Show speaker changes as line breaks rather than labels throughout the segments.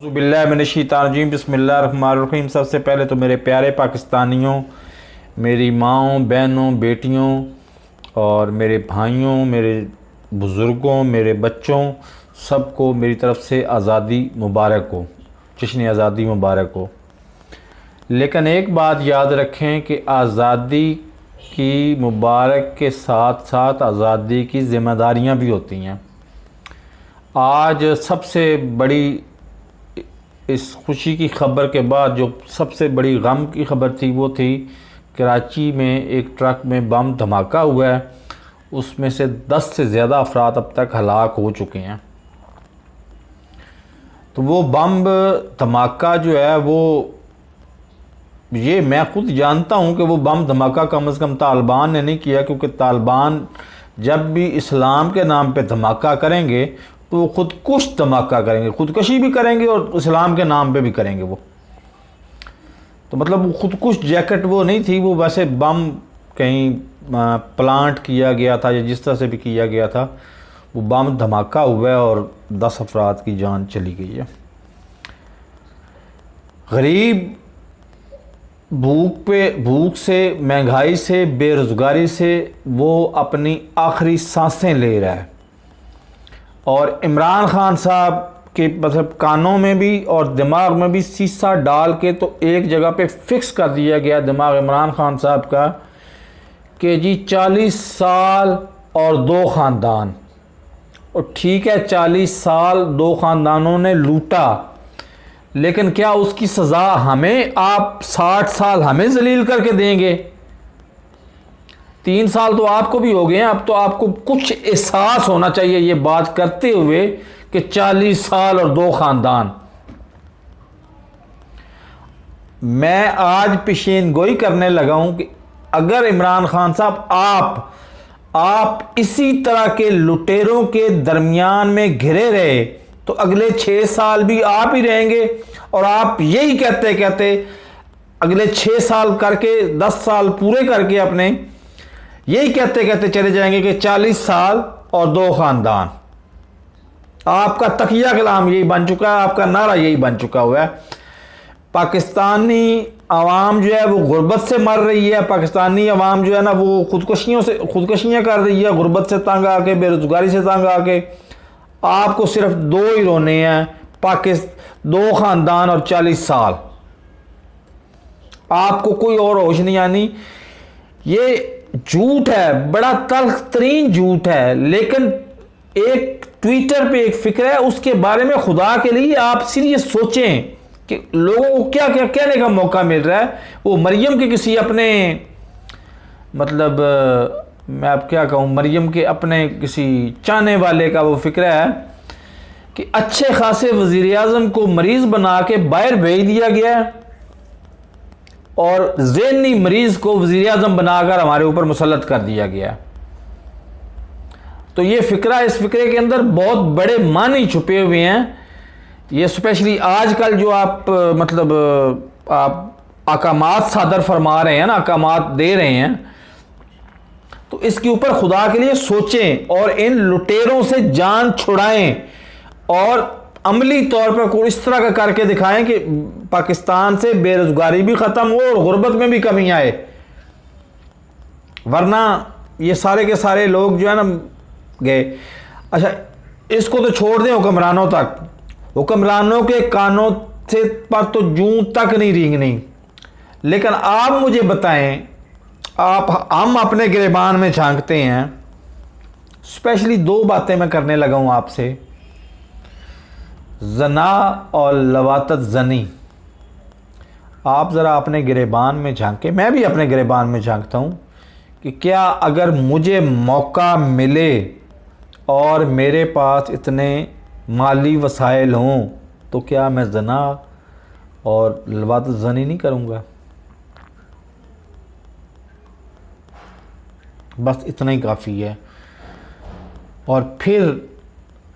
बिस्मिल्लाहिर्रहमानिर्रहीम बिस्मिल्लाहिर्रहमानिर्रहीम। सबसे पहले तो मेरे प्यारे पाकिस्तानियों, मेरी माँओं, बहनों, बेटियों और मेरे भाइयों, मेरे बुज़ुर्गों, मेरे बच्चों, सबको मेरी तरफ़ से आज़ादी मुबारक हो, जश्न आज़ादी मुबारक हो। लेकिन एक बात याद रखें कि आज़ादी की मुबारक के साथ साथ आज़ादी की ज़िम्मेदारियाँ भी होती हैं। आज सबसे बड़ी इस खुशी की ख़बर के बाद जो सबसे बड़ी गम की ख़बर थी वो थी कराची में एक ट्रक में बम धमाका हुआ है। उसमें से 10 से ज़्यादा अफराद अब तक हलाक हो चुके हैं। तो वो बम धमाका जो है वो मैं ख़ुद जानता हूँ कि वो बम धमाका कम से कम तालिबान ने नहीं किया, क्योंकि तालिबान जब भी इस्लाम के नाम पे धमाका करेंगे तो वो खुदकुश धमाका करेंगे, खुदकशी भी करेंगे और इस्लाम के नाम पे भी करेंगे। वो तो मतलब वो खुदकुश जैकेट वो नहीं थी, वो वैसे बम कहीं प्लांट किया गया था या जिस तरह से भी किया गया था, वो बम धमाका हुआ है और 10 अफराद की जान चली गई है। गरीब भूख से, महंगाई से, बेरोज़गारी से वो अपनी आखिरी सांसें ले रहा है। और इमरान खान साहब के मतलब कानों में भी और दिमाग में भी शीशा डाल के तो एक जगह पे फिक्स कर दिया गया दिमाग इमरान खान साहब का कि जी 40 साल और 2 ख़ानदान। और ठीक है, 40 साल 2 ख़ानदानों ने लूटा, लेकिन क्या उसकी सज़ा हमें आप 60 साल हमें जलील करके देंगे? 3 साल तो आपको भी हो गए हैं। अब तो आपको कुछ एहसास होना चाहिए ये बात करते हुए कि 40 साल और 2 ख़ानदान। मैं आज पेशीन गोई करने लगा हूं कि अगर इमरान खान साहब आप इसी तरह के लुटेरों के दरमियान में घिरे रहे तो अगले 6 साल भी आप ही रहेंगे। और आप यही कहते कहते अगले 6 साल करके 10 साल पूरे करके अपने यही कहते कहते चले जाएंगे कि 40 साल और 2 ख़ानदान। आपका तकिया कलाम यही बन चुका है, आपका नारा यही बन चुका हुआ है। पाकिस्तानी अवाम जो है वो गुर्बत से मर रही है। पाकिस्तानी अवाम जो है ना वो खुदकशियाँ कर रही है, गुर्बत से तंग आके, बेरोज़गारी से तंग आके। आपको सिर्फ 2 ही रोने हैं, 2 ख़ानदान और 40 साल। आपको कोई और होश नहीं आनी। ये झूठ है, बड़ा तल्ख तरीन झूठ है। लेकिन एक ट्विटर पे एक फिक्र है, उसके बारे में खुदा के लिए आप सीरियस सोचें कि लोगों को क्या क्या कहने का मौका मिल रहा है। वो मरियम के किसी अपने मतलब मैं अब क्या कहूँ, मरियम के अपने किसी चाहने वाले का वो फिक्र है कि अच्छे खासे वज़ीर आज़म को मरीज़ बना के बाहर भेज दिया गया है और ज़हनी मरीज़ को वज़ीर आज़म बनाकर हमारे ऊपर मुसल्लत कर दिया गया। तो ये फ़िक्रा, इस फ़िक्रे के अंदर बहुत बड़े मानी छुपे हुए हैं। ये स्पेशली आजकल जो आप मतलब आप अहकामात सादर फरमा रहे हैं ना, अहकामात दे रहे हैं, तो इसके ऊपर खुदा के लिए सोचें और इन लुटेरों से जान छुड़ाएं और अमली तौर पर कोई इस तरह का करके दिखाएं कि पाकिस्तान से बेरोज़गारी भी ख़त्म हो और गुर्बत में भी कमी आए। वरना ये सारे के सारे लोग जो है ना गए। अच्छा, इसको तो छोड़ दें हुक्मरानों तक। हुक्मरानों के कानों से पर तो जूं तक नहीं रेंगनी। लेकिन आप मुझे बताएं, हम अपने गिरेबान में झांकते हैं। स्पेशली 2 बातें मैं करने लगा हूं आपसे, जना और लवातत जनी। आप ज़रा अपने गिरेबान में झांकें, मैं भी अपने गिरेबान में झांकता हूँ कि क्या अगर मुझे मौका मिले और मेरे पास इतने माली वसाइल हों तो क्या मैं जना और लवातत जनी नहीं करूँगा? बस इतना ही काफ़ी है। और फिर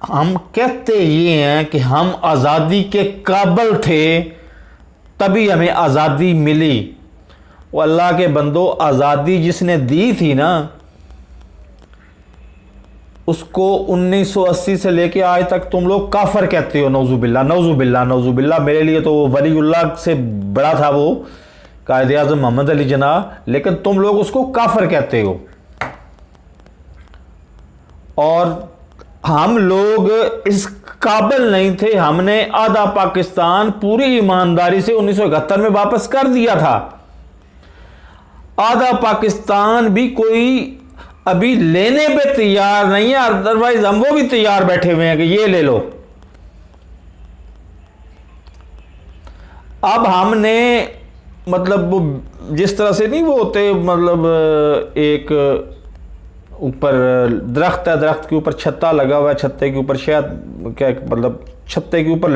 हम कहते ये हैं कि हम आज़ादी के काबिल थे तभी हमें आज़ादी मिली। वो अल्लाह के बंदो, आज़ादी जिसने दी थी ना, उसको 1980 से लेके आज तक तुम लोग काफर कहते हो। नौजुबिल्ला नौजुबिल्ला नौजुबिल्ला। मेरे लिए तो वो वलीउल्लाह से बड़ा था वो कायदे आज़म मोहम्मद अली जिन्ना, लेकिन तुम लोग उसको काफर कहते हो। और हम लोग इस काबिल नहीं थे, हमने आधा पाकिस्तान पूरी ईमानदारी से 1971 में वापस कर दिया था। आधा पाकिस्तान भी कोई अभी लेने पे तैयार नहीं है, अदरवाइज हम वो भी तैयार बैठे हुए हैं कि ये ले लो। अब हमने मतलब वो जिस तरह से नहीं वो होते, मतलब एक ऊपर दरख्त है, दरख्त के ऊपर छत्ता लगा हुआ है, छत्ते के ऊपर शायद क्या मतलब छत्ते के ऊपर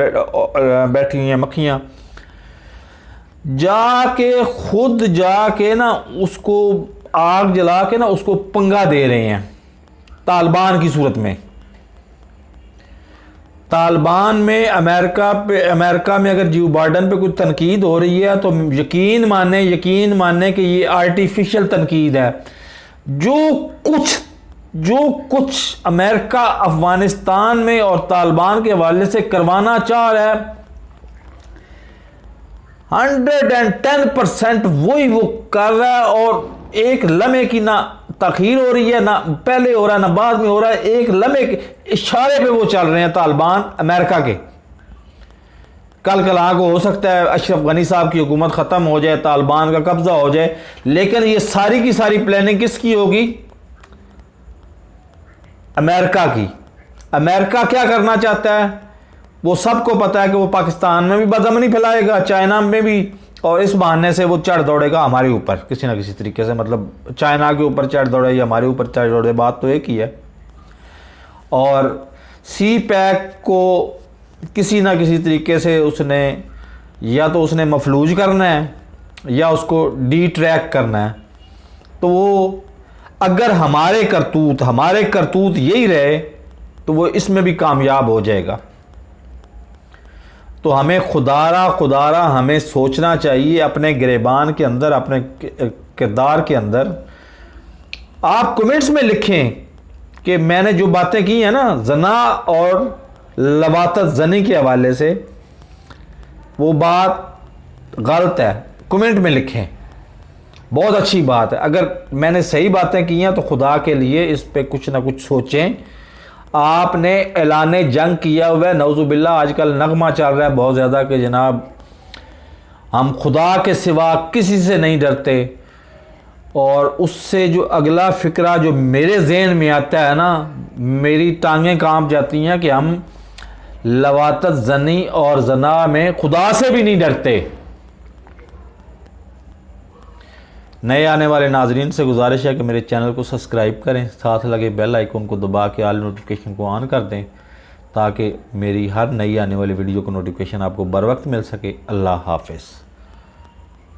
बैठी हुई हैं मक्खियां, जाके खुद जाके ना उसको आग जला के ना उसको पंगा दे रहे हैं तालिबान की सूरत में। तालिबान में अमेरिका में अगर जो बाइडेन पे कोई तनकीद हो रही है तो यकीन माने कि ये आर्टिफिशियल तनकीद है। जो कुछ अमेरिका अफगानिस्तान में और तालिबान के हवाले से करवाना चाह रहा है 110% वही वो कर रहा है। और एक लम्हे की ना तखीर हो रही है, ना पहले हो रहा है ना बाद में हो रहा है, एक लम्हे के इशारे पे वो चल रहे हैं तालिबान अमेरिका के। कल को हो सकता है अशरफ गनी साहब की हुकूमत ख़त्म हो जाए, तालिबान का कब्जा हो जाए, लेकिन ये सारी की सारी प्लानिंग किसकी होगी? अमेरिका की। अमेरिका क्या करना चाहता है वो सबको पता है कि वो पाकिस्तान में भी बदअमनी फैलाएगा, चाइना में भी, और इस बहाने से वो चढ़ दौड़ेगा हमारे ऊपर किसी ना किसी तरीके से। मतलब चाइना के ऊपर चढ़ दौड़े या हमारे ऊपर चढ़ दौड़े, बात तो एक ही है। और सी पैक को किसी ना किसी तरीके से उसने या तो उसने मफलूज करना है या उसको डी ट्रैक करना है। तो वो अगर हमारे करतूत यही रहे तो वो इसमें भी कामयाब हो जाएगा। तो हमें खुदारा हमें सोचना चाहिए अपने गिरेबान के अंदर, अपने किरदार के अंदर। आप कमेंट्स में लिखें कि मैंने जो बातें की हैं ना जना और लवातत जनी के हवाले से, वो बात गलत है। कमेंट में लिखें, बहुत अच्छी बात है। अगर मैंने सही बातें की हैं तो खुदा के लिए इस पे कुछ ना कुछ सोचें। आपने ऐलाने जंग किया हुआ है, नौजुबिल्ला आजकल नगमा चल रहा है बहुत ज़्यादा कि जनाब हम खुदा के सिवा किसी से नहीं डरते। और उससे जो अगला फ़िक्रा जो मेरे जहन में आता है ना, मेरी टांगें कांप जाती हैं कि हम लवातत जनी और जना में खुदा से भी नहीं डरते। नए आने वाले नाजरीन से गुजारिश है कि मेरे चैनल को सब्सक्राइब करें, साथ लगे बेल आइकन को दबा के ऑल नोटिफिकेशन को ऑन कर दें ताकि मेरी हर नई आने वाली वीडियो को नोटिफिकेशन आपको बर वक्त मिल सके। अल्लाह हाफिज़।